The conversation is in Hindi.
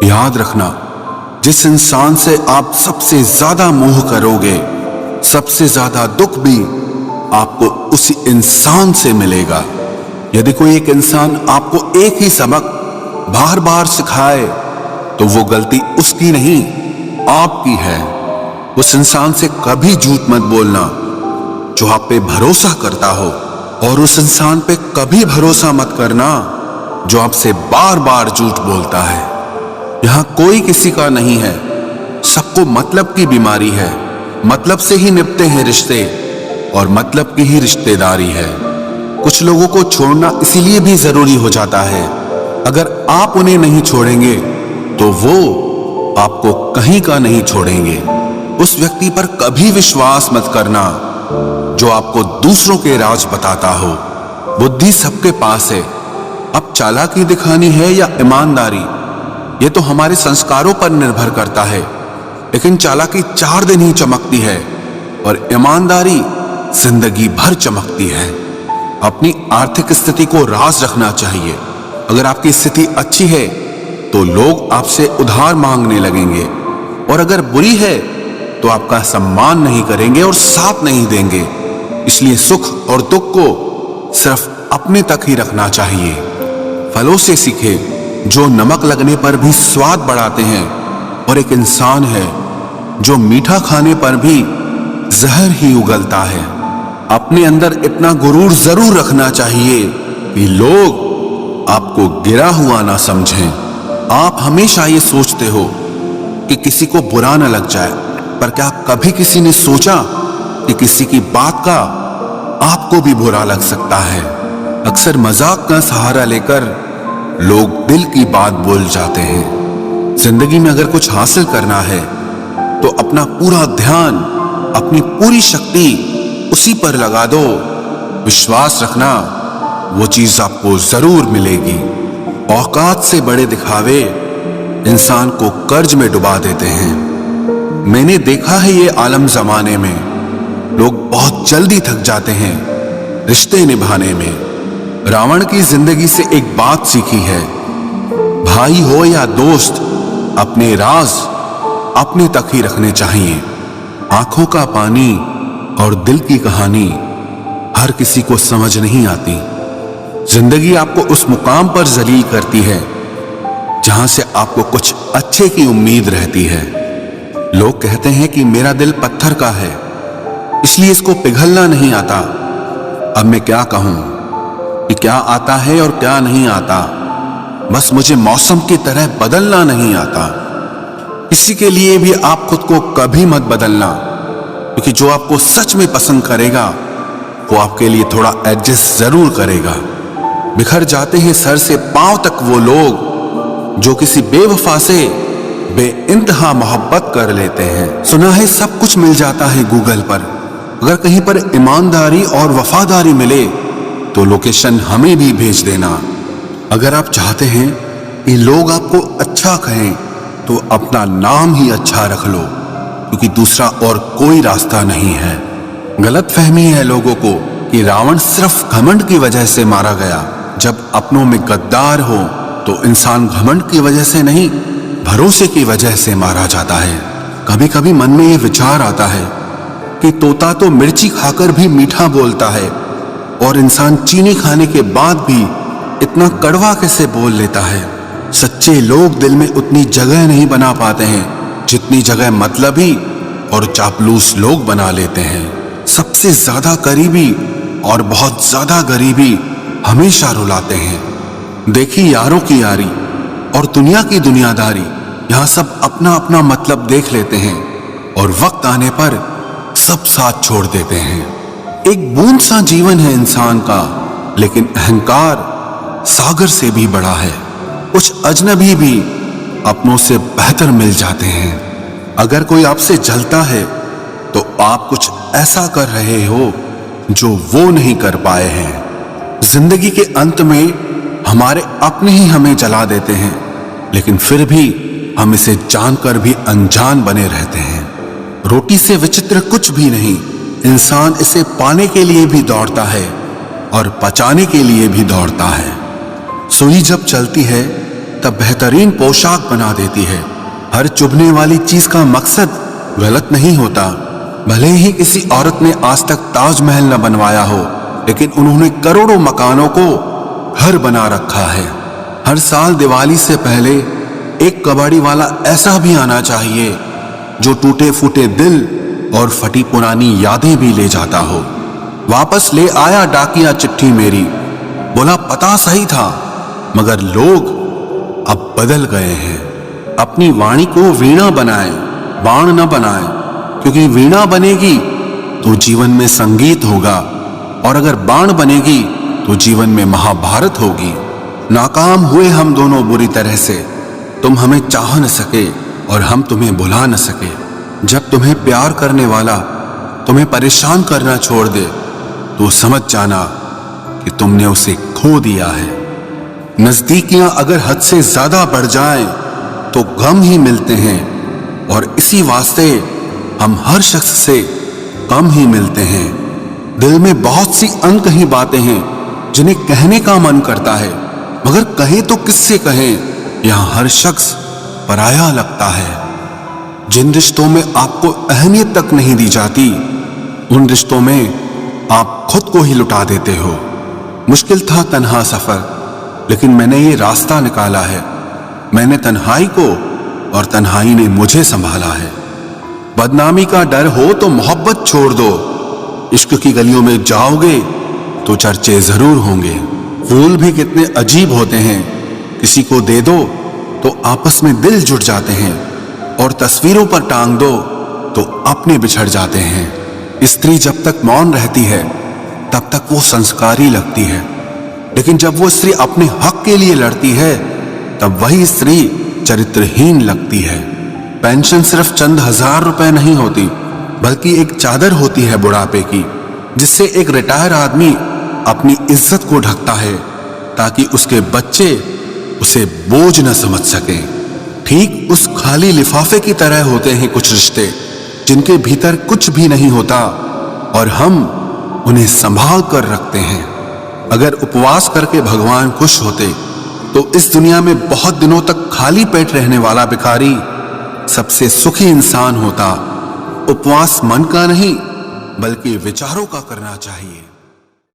याद रखना, जिस इंसान से आप सबसे ज्यादा मोह करोगे, सबसे ज्यादा दुख भी आपको उसी इंसान से मिलेगा। यदि कोई एक इंसान आपको एक ही सबक बार बार सिखाए तो वो गलती उसकी नहीं, आपकी है। उस इंसान से कभी झूठ मत बोलना जो आप पे भरोसा करता हो, और उस इंसान पे कभी भरोसा मत करना जो आपसे बार बार झूठ बोलता है। यहां कोई किसी का नहीं है, सबको मतलब की बीमारी है। मतलब से ही निपटे हैं रिश्ते, और मतलब की ही रिश्तेदारी है। कुछ लोगों को छोड़ना इसीलिए भी जरूरी हो जाता है, अगर आप उन्हें नहीं छोड़ेंगे तो वो आपको कहीं का नहीं छोड़ेंगे। उस व्यक्ति पर कभी विश्वास मत करना जो आपको दूसरों के राज बताता हो। बुद्धि सबके पास है, अब चालाकी दिखानी है या ईमानदारी, ये तो हमारे संस्कारों पर निर्भर करता है। लेकिन चालाकी 4 दिन ही चमकती है और ईमानदारी जिंदगी भर चमकती है। अपनी आर्थिक स्थिति को राज रखना चाहिए। अगर आपकी स्थिति अच्छी है तो लोग आपसे उधार मांगने लगेंगे, और अगर बुरी है तो आपका सम्मान नहीं करेंगे और साथ नहीं देंगे। इसलिए सुख और दुख को सिर्फ अपने तक ही रखना चाहिए। फलों से सीखे जो नमक लगने पर भी स्वाद बढ़ाते हैं, और एक इंसान है जो मीठा खाने पर भी जहर ही उगलता है। अपने अंदर इतना गुरूर जरूर रखना चाहिए कि लोग आपको गिरा हुआ ना समझें। आप हमेशा ये सोचते हो कि किसी को बुरा ना लग जाए, पर क्या कभी किसी ने सोचा कि किसी की बात का आपको भी बुरा लग सकता है? अक्सर मजाक का सहारा लेकर लोग दिल की बात बोल जाते हैं। जिंदगी में अगर कुछ हासिल करना है तो अपना पूरा ध्यान, अपनी पूरी शक्ति उसी पर लगा दो। विश्वास रखना, वो चीज आपको जरूर मिलेगी। औकात से बड़े दिखावे इंसान को कर्ज में डुबा देते हैं। मैंने देखा है ये आलम जमाने में लोग बहुत जल्दी थक जाते हैं रिश्ते निभाने में। रावण की जिंदगी से एक बात सीखी है, भाई हो या दोस्त, अपने राज अपने तक ही रखने चाहिए। आंखों का पानी और दिल की कहानी हर किसी को समझ नहीं आती। जिंदगी आपको उस मुकाम पर जलील करती है जहां से आपको कुछ अच्छे की उम्मीद रहती है। लोग कहते हैं कि मेरा दिल पत्थर का है, इसलिए इसको पिघलना नहीं आता। अब मैं क्या कहूं कि क्या आता है और क्या नहीं आता। बस मुझे मौसम की तरह बदलना नहीं आता। किसी के लिए भी आप खुद को कभी मत बदलना, क्योंकि जो आपको सच में पसंद करेगा वो आपके लिए थोड़ा एडजस्ट जरूर करेगा। बिखर जाते हैं सर से पांव तक वो लोग जो किसी बेवफा से बेइंतहा मोहब्बत कर लेते हैं। सुना है सब कुछ मिल जाता है गूगल पर, अगर कहीं पर ईमानदारी और वफादारी मिले तो लोकेशन हमें भी भेज देना। अगर आप चाहते हैं कि लोग आपको अच्छा कहें तो अपना नाम ही अच्छा रख लो, क्योंकि दूसरा और कोई रास्ता नहीं है। गलत फहमी है लोगों को कि रावण सिर्फ घमंड की वजह से मारा गया। जब अपनों में गद्दार हो तो इंसान घमंड की वजह से नहीं, भरोसे की वजह से मारा जाता है। कभी कभी मन में ये विचार आता है कि तोता तो मिर्ची खाकर भी मीठा बोलता है, और इंसान चीनी खाने के बाद भी इतना कड़वा कैसे बोल लेता है। सच्चे लोग दिल में उतनी जगह नहीं बना पाते हैं जितनी जगह मतलबी और चापलूस लोग बना लेते हैं। सबसे ज्यादा करीबी और बहुत ज्यादा गरीबी हमेशा रुलाते हैं। देखी यारों की यारी और दुनिया की दुनियादारी, यहाँ सब अपना अपना मतलब देख लेते हैं और वक्त आने पर सब साथ छोड़ देते हैं। एक बूंद सा जीवन है इंसान का, लेकिन अहंकार सागर से भी बड़ा है। कुछ अजनबी भी अपनों से बेहतर मिल जाते हैं। अगर कोई आपसे जलता है तो आप कुछ ऐसा कर रहे हो जो वो नहीं कर पाए हैं। जिंदगी के अंत में हमारे अपने ही हमें जला देते हैं, लेकिन फिर भी हम इसे जानकर भी अनजान बने रहते हैं। रोटी से विचित्र कुछ भी नहीं, इंसान इसे पाने के लिए भी दौड़ता है और पचाने के लिए भी दौड़ता है। सुई जब चलती है तब बेहतरीन पोशाक बना देती है। हर चुभने वाली चीज का मकसद गलत नहीं होता। भले ही किसी औरत ने आज तक ताजमहल न बनवाया हो, लेकिन उन्होंने करोड़ों मकानों को घर बना रखा है। हर साल दिवाली से पहले एक कबाड़ी वाला ऐसा भी आना चाहिए जो टूटे फूटे दिल और फटी पुरानी यादें भी ले जाता हो। वापस ले आया डाकिया चिट्ठी मेरी, बोला पता सही था मगर लोग अब बदल गए हैं। अपनी वाणी को वीणा बनाए, बाण न बनाए, क्योंकि वीणा बनेगी तो जीवन में संगीत होगा, और अगर बाण बनेगी तो जीवन में महाभारत होगी। नाकाम हुए हम दोनों बुरी तरह से, तुम हमें चाह न सके और हम तुम्हें भुला न सके। जब तुम्हें प्यार करने वाला तुम्हें परेशान करना छोड़ दे तो समझ जाना कि तुमने उसे खो दिया है। नजदीकियां अगर हद से ज्यादा बढ़ जाएं तो गम ही मिलते हैं, और इसी वास्ते हम हर शख्स से कम ही मिलते हैं। दिल में बहुत सी अनकही बातें हैं जिन्हें कहने का मन करता है, मगर कहें तो किससे कहें। यहां हर शख्स पराया लगता है। जिन रिश्तों में आपको अहमियत तक नहीं दी जाती, उन रिश्तों में आप खुद को ही लुटा देते हो। मुश्किल था तन्हा सफर, लेकिन मैंने ये रास्ता निकाला है। मैंने तन्हाई को और तन्हाई ने मुझे संभाला है। बदनामी का डर हो तो मोहब्बत छोड़ दो। इश्क की गलियों में जाओगे तो चर्चे जरूर होंगे। फूल भी कितने अजीब होते हैं, किसी को दे दो तो आपस में दिल जुट जाते हैं, और तस्वीरों पर टांग दो तो अपने बिछड़ जाते हैं। स्त्री जब तक मौन रहती है तब तक वो संस्कारी लगती है, लेकिन जब वो स्त्री अपने हक के लिए लड़ती है तब वही स्त्री चरित्रहीन लगती है। पेंशन सिर्फ चंद हजार रुपए नहीं होती, बल्कि एक चादर होती है बुढ़ापे की, जिससे एक रिटायर आदमी अपनी इज्जत को ढकता है ताकि उसके बच्चे उसे बोझ न समझ सकें। ठीक उस खाली लिफाफे की तरह होते हैं कुछ रिश्ते जिनके भीतर कुछ भी नहीं होता और हम उन्हें संभाल कर रखते हैं। अगर उपवास करके भगवान खुश होते तो इस दुनिया में बहुत दिनों तक खाली पेट रहने वाला भिखारी सबसे सुखी इंसान होता। उपवास मन का नहीं बल्कि विचारों का करना चाहिए।